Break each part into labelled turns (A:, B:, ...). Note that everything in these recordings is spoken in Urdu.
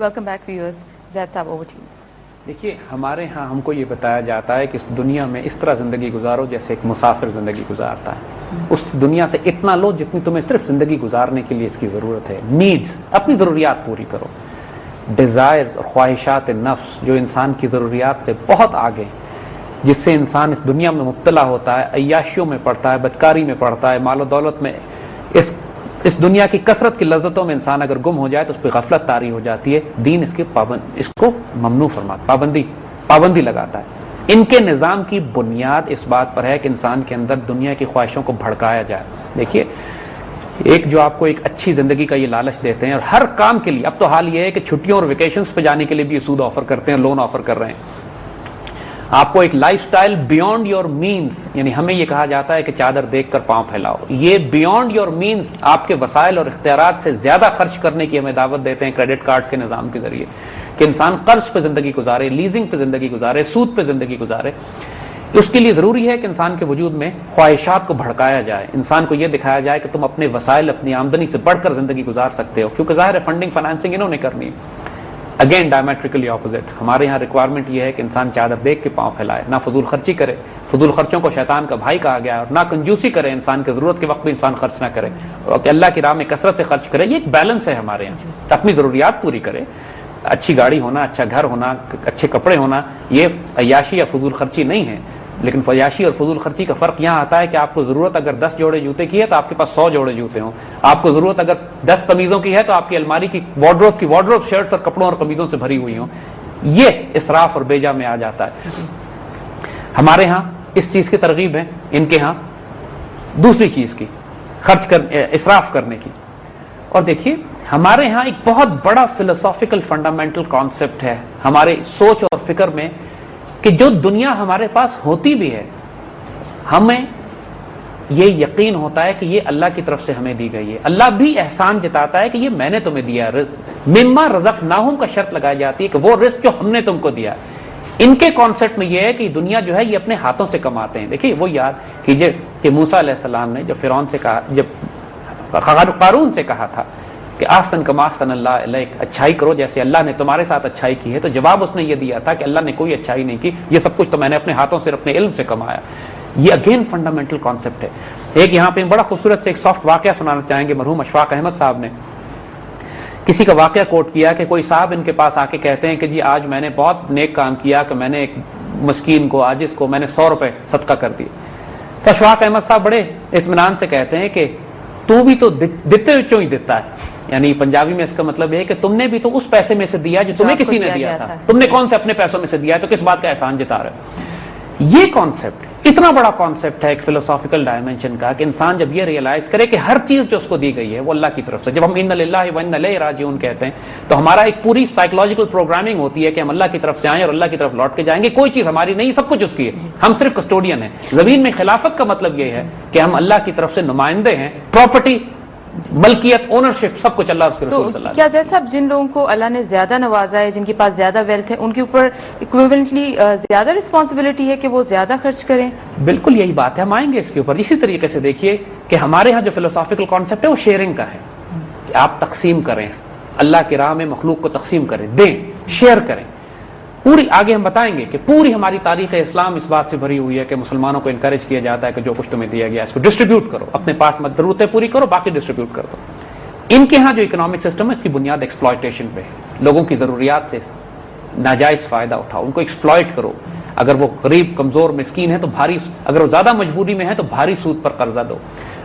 A: Welcome back viewers. Zaid Saab, over to you.
B: دیکھیے ہمارے ہاں ہم کو یہ بتایا جاتا ہے کہ اس دنیا میں اس طرح زندگی گزارو جیسے ایک مسافر زندگی گزارتا ہے. اس دنیا سے اتنا لو جتنی تمہیں صرف زندگی گزارنے کے لیے اس کی ضرورت ہے. نیڈز، اپنی ضروریات پوری کرو. ڈیزائرز اور خواہشات نفس جو انسان کی ضروریات سے بہت آگے، جس سے انسان اس دنیا میں مبتلا ہوتا ہے، عیاشیوں میں پڑتا ہے، بدکاری میں پڑتا ہے، مال و دولت میں، اس دنیا کی کثرت کی لذتوں میں انسان اگر گم ہو جائے تو اس پہ غفلت طاری ہو جاتی ہے. دین اس کو ممنوع فرماتا، پابندی لگاتا ہے. ان کے نظام کی بنیاد اس بات پر ہے کہ انسان کے اندر دنیا کی خواہشوں کو بھڑکایا جائے. دیکھیے ایک جو آپ کو ایک اچھی زندگی کا یہ لالچ دیتے ہیں، اور ہر کام کے لیے اب تو حال یہ ہے کہ چھٹیوں اور ویکیشنز پہ جانے کے لیے بھی سود آفر کرتے ہیں، لون آفر کر رہے ہیں. آپ کو ایک lifestyle beyond your means, یعنی ہمیں یہ کہا جاتا ہے کہ چادر دیکھ کر پاؤں پھیلاؤ. یہ بیونڈ یور مینز آپ کے وسائل اور اختیارات سے زیادہ خرچ کرنے کی ہمیں دعوت دیتے ہیں کریڈٹ کارڈز کے نظام کے ذریعے، کہ انسان قرض پہ زندگی گزارے، لیزنگ پہ زندگی گزارے، سود پہ زندگی گزارے. اس کے لیے ضروری ہے کہ انسان کے وجود میں خواہشات کو بھڑکایا جائے، انسان کو یہ دکھایا جائے کہ تم اپنے وسائل، اپنی آمدنی سے بڑھ کر زندگی گزار سکتے ہو، کیونکہ ظاہر ہے فنڈنگ فائنانسنگ انہوں نے کرنی ہے. اگین ڈائمیٹریکلی اپوزٹ، ہمارے یہاں ریکوائرمنٹ یہ ہے کہ انسان چادر دیکھ کے پاؤں پھیلائے، نہ فضول خرچی کرے. فضول خرچوں کو شیطان کا بھائی کہا گیا، اور نہ کنجوسی کرے، انسان کی ضرورت کے وقت بھی انسان خرچ نہ کرے، اور کہ اللہ کی راہ میں کثرت سے خرچ کرے. یہ ایک بیلنس ہے ہمارے یہاں، اپنی ضروریات پوری کرے. اچھی گاڑی ہونا، اچھا گھر ہونا، اچھے کپڑے ہونا، یہ عیاشی یا فضول خرچی نہیں ہے. لیکن عیاشی اور فضول خرچی کا فرق یہاں آتا ہے کہ آپ کو ضرورت اگر 10 جوڑے جوتے کی ہے تو آپ کے پاس 100 جوڑے جوتے ہوں. آپ کو ضرورت اگر 10 قمیضوں کی ہے تو آپ کی الماری کی وارڈروب شرٹ اور کپڑوں اور قمیضوں سے بھری ہوئی ہوں. یہ اسراف اور بیجا میں آ جاتا ہے. ہمارے ہاں اس چیز کی ترغیب ہے، ان کے ہاں دوسری چیز کی، اسراف کرنے کی. اور دیکھیے ہمارے ہاں ایک بہت بڑا فلسافیکل فنڈامنٹل کانسیپٹ ہے ہمارے سوچ اور فکر میں، کہ جو دنیا ہمارے پاس ہوتی بھی ہے ہمیں یہ یقین ہوتا ہے کہ یہ اللہ کی طرف سے ہمیں دی گئی ہے. اللہ بھی احسان جتاتا ہے کہ یہ میں نے تمہیں دیا. مما رزقناہم کا شرط لگائی جاتی ہے کہ وہ رزق جو ہم نے تم کو دیا. ان کے کانسیپٹ میں یہ ہے کہ دنیا جو ہے یہ اپنے ہاتھوں سے کماتے ہیں. دیکھیے وہ یاد کیجئے کہ موسیٰ علیہ السلام نے جب فرعون سے کہا، جب قارون سے کہا تھا کہ آحسن کما احسن اللہ علیک، اچھائی کرو جیسے اللہ نے تمہارے ساتھ اچھائی کی ہے، تو جواب اس نے یہ دیا تھا کہ اللہ نے کوئی اچھائی نہیں کی، یہ سب کچھ تو میں نے اپنے ہاتھوں سے، اپنے علم سے کمایا. یہ اگین فنڈامنٹل کانسیپٹ ہے. ایک یہاں پہ بڑا خوبصورت سے ایک سافٹ واقعہ سنانا چاہیں گے. مرحوم اشفاق احمد صاحب نے کسی کا واقعہ کوٹ کیا کہ کوئی صاحب ان کے پاس آ کے کہتے ہیں کہ جی آج میں نے بہت نیک کام کیا، کہ میں نے ایک مسکین کو، عاجز کو میں نے 100 روپے صدقہ کر دیے. تو اشفاق احمد صاحب بڑے اطمینان سے کہتے ہیں کہ تو بھی تو دیتے وچوں ہی دیتا ہے. یعنی پنجابی میں اس کا مطلب ہے کہ تم نے بھی تو اس پیسے میں سے دیا جو تمہیں کسی نے دیا تھا، تم نے کون سے اپنے پیسوں میں سے دیا ہے، تو کس بات کا احسان جتا رہے ہو. یہ کانسیپٹ اتنا بڑا کانسیپٹ ہے ایک فلسافیکل ڈائمینشن کا، کہ انسان جب یہ ریئلائز کرے کہ ہر چیز جو اس کو دی گئی ہے وہ اللہ کی طرف سے. جب ہم ان للہ و انا الیہ راجعون کہتے ہیں تو ہمارا ایک پوری سائیکولوجیکل پروگرامنگ ہوتی ہے کہ ہم اللہ کی طرف سے آئیں اور اللہ کی طرف لوٹ کے جائیں گے. کوئی چیز ہماری نہیں، سب کچھ اس کی ہے، ہم صرف کسٹوڈین ہیں. زمین میں خلافت کا مطلب یہ ہے کہ ہم اللہ کی طرف سے نمائندے ہیں. پراپرٹی، ملکیت، اونرشپ، سب کچھ اللہ اس کے رسول صلی اللہ علیہ وسلم.
A: کیا زید صاحب جن لوگوں کو اللہ نے زیادہ نوازا ہے، جن کے پاس زیادہ ویلتھ ہے، ان کے اوپر ایکویولنٹلی زیادہ رسپانسبلٹی ہے کہ وہ زیادہ خرچ کریں؟
B: بالکل یہی بات ہے، ہم آئیں گے اس کے اوپر. اسی طریقے سے دیکھیے کہ ہمارے ہاں جو فلسافیکل کانسیپٹ ہے وہ شیئرنگ کا ہے، کہ آپ تقسیم کریں، اللہ کی راہ میں مخلوق کو تقسیم کریں، دیں، شیئر کریں. پوری آگے ہم بتائیں گے کہ پوری ہماری تاریخ اسلام اس بات سے بھری ہوئی ہے کہ مسلمانوں کو انکریج کیا جاتا ہے کہ جو کچھ تمہیں دیا گیا اس کو ڈسٹریبیوٹ کرو، اپنے پاس مت ضرورتیں پوری کرو، باقی ڈسٹریبیوٹ کر دو. ان کے ہاں جو اکنامک سسٹم ہے اس کی بنیاد ایکسپلائٹیشن پہ ہے. لوگوں کی ضروریات سے ناجائز فائدہ اٹھاؤ، ان کو ایکسپلائٹ کرو. اگر وہ غریب، کمزور، مسکین ہے تو بھاری، اگر وہ زیادہ مجبوری میں ہے تو بھاری سود پر قرضہ دو.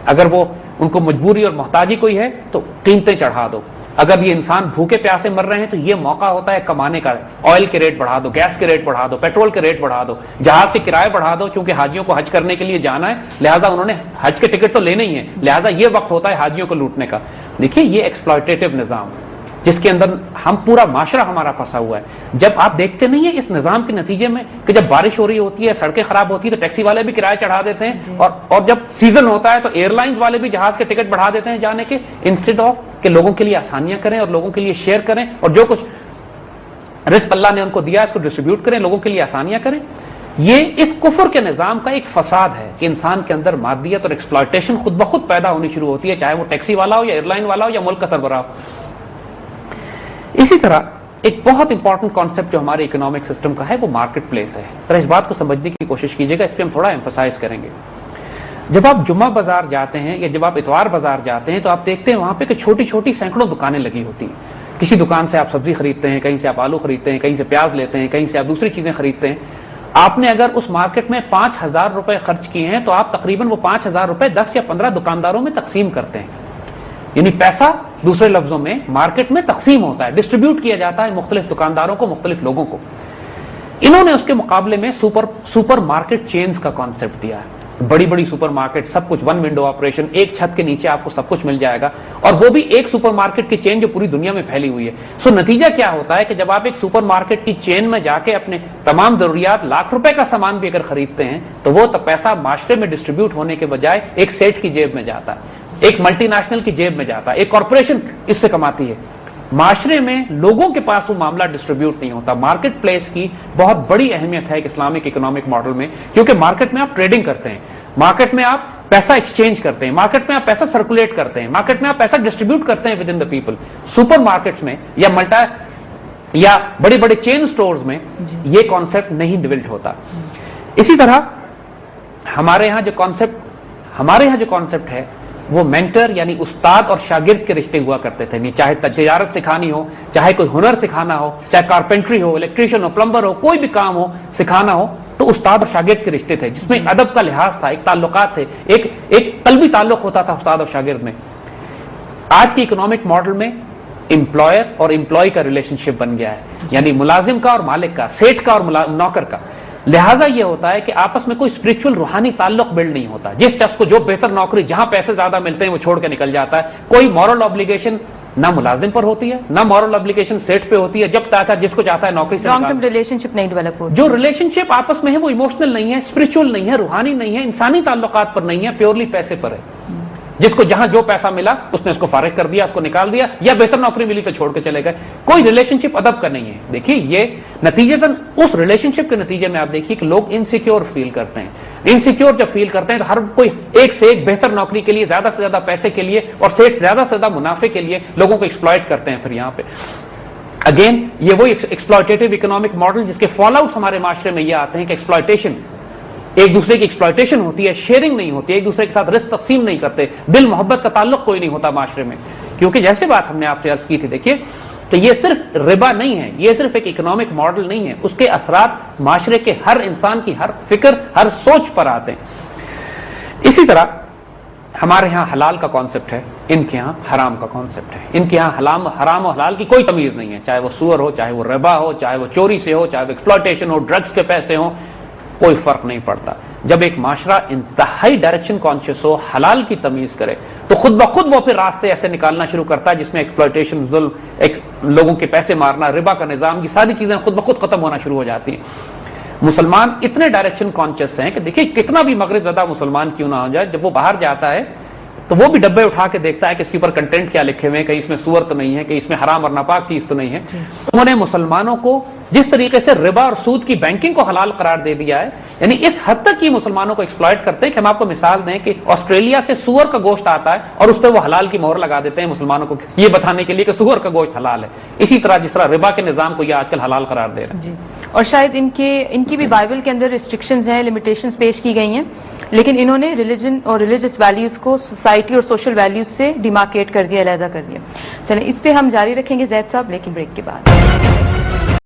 B: اگر وہ ان کو مجبوری اور محتاجی کوئی ہے تو قیمتیں چڑھا دو. اگر یہ انسان بھوکے پیاسے مر رہے ہیں تو یہ موقع ہوتا ہے کمانے کا. آئل کے ریٹ بڑھا دو، گیس کے ریٹ بڑھا دو، پیٹرول کے ریٹ بڑھا دو، جہاز کے کرائے بڑھا دو، کیونکہ حاجیوں کو حج کرنے کے لیے جانا ہے، لہٰذا انہوں نے حج کے ٹکٹ تو لینے ہی ہیں، لہٰذا یہ وقت ہوتا ہے حاجیوں کو لوٹنے کا. دیکھیے یہ ایکسپلائٹیٹو نظام جس کے اندر ہم پورا معاشرہ ہمارا پھنسا ہوا ہے. جب آپ دیکھتے نہیں ہیں اس نظام کے نتیجے میں کہ جب بارش ہو رہی ہوتی ہے، سڑکیں خراب ہوتی ہے تو ٹیکسی والے بھی کرایہ چڑھا دیتے ہیں، اور جب سیزن ہوتا ہے تو ایئر لائنز والے بھی جہاز کے ٹکٹ بڑھا دیتے ہیں جانے کے، انسٹیڈ آف کہ لوگوں کے لیے آسانیاں کریں اور لوگوں کے لیے شیئر کریں، اور جو کچھ رزق اللہ نے ان کو دیا اس کو ڈسٹریبیوٹ کریں، لوگوں کے لیے آسانیاں کریں. یہ اس کفر کے نظام کا ایک فساد ہے کہ انسان کے اندر مادیت اور ایکسپلائٹیشن خود بخود پیدا ہونی شروع ہوتی ہے، چاہے وہ ٹیکسی والا ہو یا ایئر لائن والا ہو یا ملک کا سربراہ ہو. اسی طرح ایک بہت انپورٹنٹ کانسیپٹ جو ہمارے اکنامک سسٹم کا ہے وہ مارکیٹ پلیس ہے. ذرا اس بات کو سمجھنے کی کوشش کیجیے گا, اس پہ ہم تھوڑا ایمفسائز کریں گے. جب آپ جمعہ بازار جاتے ہیں یا جب آپ اتوار بازار جاتے ہیں تو آپ دیکھتے ہیں وہاں پہ کہ چھوٹی چھوٹی سینکڑوں دکانیں لگی ہوتی ہیں. کسی دکان سے آپ سبزی خریدتے ہیں, کہیں سے آپ آلو خریدتے ہیں, کہیں سے پیاز لیتے ہیں, کہیں سے آپ دوسری چیزیں خریدتے ہیں. آپ نے اگر اس مارکیٹ میں 5,000 روپے خرچ کیے ہیں تو آپ تقریباً وہ 5,000 روپے 10 یا 15 دکانداروں میں تقسیم کرتے ہیں. یعنی پیسہ دوسرے لفظوں میں مارکیٹ میں تقسیم ہوتا ہے, ڈسٹریبیوٹ کیا جاتا ہے مختلف دکانداروں کو, مختلف لوگوں کو. انہوں نے اس کے مقابلے میں سپر مارکیٹ چینز کا کانسیپٹ دیا ہے. بڑی بڑی سپر مارکیٹ, سب کچھ ون ونڈو آپریشن, ایک چھت کے نیچے آپ کو سب کچھ مل جائے گا, اور وہ بھی ایک سپر مارکیٹ کی چین جو پوری دنیا میں پھیلی ہوئی ہے. سو نتیجہ کیا ہوتا ہے کہ جب آپ ایک سپر مارکیٹ کی چین میں جا کے اپنے تمام ضروریات لاکھ روپے کا سامان بھی اگر خریدتے ہیں تو وہ پیسہ معاشرے میں ڈسٹریبیوٹ ہونے کے بجائے ایک سیٹ کی جیب میں جاتا ہے, ایک ملٹی نیشنل کی جیب میں جاتا ہے, ایک کارپوریشن اس سے کماتی ہے. معاشرے میں لوگوں کے پاس وہ معاملہ ڈسٹریبیوٹ نہیں ہوتا. مارکیٹ پلیس کی بہت بڑی اہمیت ہے ایک اسلامک اکنامک ماڈل میں, کیونکہ مارکیٹ میں آپ ٹریڈنگ کرتے ہیں, مارکیٹ میں آپ پیسہ ایکسچینج کرتے ہیں, مارکیٹ میں آپ پیسہ سرکولیٹ کرتے ہیں, مارکیٹ میں آپ پیسہ ڈسٹریبیوٹ کرتے ہیں with in the people. Super markets میں یا بڑے بڑے چین سٹورز میں یہ کانسیپٹ نہیں ڈیولپ ہوتا. اسی طرح ہمارے یہاں جو کانسیپٹ ہے وہ مینٹر یعنی استاد اور شاگرد کے رشتے ہوا کرتے تھے. چاہے تجارت سکھانی ہو, چاہے کوئی ہنر سکھانا ہو, چاہے کارپینٹری ہو, الیکٹریشین ہو, پلمبر ہو, کوئی بھی کام ہو سکھانا ہو تو استاد اور شاگرد کے رشتے تھے, جس میں ادب کا لحاظ تھا, ایک تعلقات تھے, ایک قلبی تعلق ہوتا تھا استاد اور شاگرد میں. آج کی اکنامک ماڈل میں امپلائر اور امپلائی کا ریلیشن شپ بن گیا ہے, یعنی ملازم کا اور مالک کا, سیٹ کا اور نوکر کا. لہذا یہ ہوتا ہے کہ آپس میں کوئی اسپرچل روحانی تعلق بلڈ نہیں ہوتا. جس شخص کو جو بہتر نوکری, جہاں پیسے زیادہ ملتے ہیں وہ چھوڑ کے نکل جاتا ہے. کوئی مورل آبلیگیشن نہ ملازم پر ہوتی ہے, نہ مورل آبلیگیشن سیٹ پہ ہوتی ہے. جب چاہتا ہے جس کو چاہتا ہے نوکری سے
A: لانگ ٹرم ریلیشن شپ نہیں ڈیولپ ہوتی.
B: جو ریلیشن شپ آپس میں ہے وہ ایموشنل نہیں ہے, اسپرچل نہیں ہے, روحانی نہیں ہے, انسانی تعلقات پر نہیں ہے, پیورلی پیسے پر ہے. جس کو جہاں جو پیسہ ملا اس نے اس کو فارغ کر دیا, اس کو نکال دیا, یا بہتر نوکری ملی تو چھوڑ کے چلے گئے. کوئی ریلیشن شپ ادب کا نہیں ہے. دیکھیے یہ نتیجتاً اس ریلیشن شپ کے نتیجے میں آپ دیکھیے کہ لوگ انسیکیور فیل کرتے ہیں. انسیکیور جب فیل کرتے ہیں تو ہر کوئی ایک سے ایک بہتر نوکری کے لیے, زیادہ سے زیادہ پیسے کے لیے اور زیادہ سے زیادہ منافع کے لیے لوگوں کو ایکسپلائٹ کرتے ہیں. پھر یہاں پہ اگین یہ وہی ایکسپلائٹیٹو اکنامک ماڈل جس کے فال آؤٹس ہمارے معاشرے میں یہ آتے ہیں کہ ایکسپلائٹیشن, ایک دوسرے کی ایکسپلائٹیشن ہوتی ہے, شیئرنگ نہیں ہوتی, ایک دوسرے کے ساتھ رزق تقسیم نہیں کرتے, دل محبت کا تعلق کوئی نہیں ہوتا معاشرے میں. کیونکہ جیسے بات ہم نے آپ سے عرض کی تھی, دیکھیے تو یہ صرف ربا نہیں ہے, یہ صرف ایک اکنامک ماڈل نہیں ہے, اس کے اثرات معاشرے کے ہر انسان کی ہر فکر, ہر سوچ پر آتے ہیں. اسی طرح ہمارے ہاں حلال کا کانسیپٹ ہے, ان کے ہاں حرام کا کانسیپٹ ہے. ان کے ہاں حرام و حلال کی کوئی تمیز نہیں ہے, چاہے وہ سور ہو, چاہے وہ ربا ہو, چاہے وہ چوری سے ہو, چاہے وہ ایکسپلائٹیشن ہو, ڈرگس کے پیسے ہوں, کوئی فرق نہیں پڑتا. جب ایک معاشرہ انتہائی ڈائریکشن کانشیس ہو, حلال کی تمیز کرے, تو خود بخود وہ پھر راستے ایسے نکالنا شروع کرتا ہے جس میں ایکسپلائٹیشن, ظلم, لوگوں کے پیسے مارنا, ربا کا نظام, یہ ساری چیزیں خود بخود ختم ہونا شروع ہو جاتی ہیں. مسلمان اتنے ڈائریکشن کانشیس ہیں کہ دیکھیے کتنا بھی مغرب زدہ مسلمان کیوں نہ ہو جائے, جب وہ باہر جاتا ہے تو وہ بھی ڈبے اٹھا کے دیکھتا ہے کہ اس کے اوپر کنٹینٹ کیا لکھے ہوئے ہیں, کہیں اس میں سور تو نہیں ہے, کہیں اس میں حرام اور ناپاک چیز تو نہیں ہے. انہوں نے مسلمانوں کو جس طریقے سے ربا اور سود کی بینکنگ کو حلال قرار دے دیا ہے, یعنی اس حد تک یہ مسلمانوں کو ایکسپلائٹ کرتے ہیں کہ ہم آپ کو مثال دیں کہ آسٹریلیا سے سور کا گوشت آتا ہے اور اس پہ وہ حلال کی مہر لگا دیتے ہیں مسلمانوں کو, یہ بتانے کے لیے کہ سور کا گوشت حلال ہے. اسی طرح جس طرح ربا کے نظام کو یہ آج کل حلال قرار دے رہے ہیں.
A: جی, اور شاید ان کی بھی بائبل کے اندر ریسٹرکشنز ہیں, لمیٹیشنز پیش کی گئی ہیں, لیکن انہوں نے ریلیجن اور ریلیجس ویلیوز کو سوسائٹی اور سوشل ویلیوز سے ڈیمارکیٹ کر دیا, علیحدہ کر دیا. چلیں اس پہ ہم جاری رکھیں گے زید صاحب, لیکن بریک کے بعد.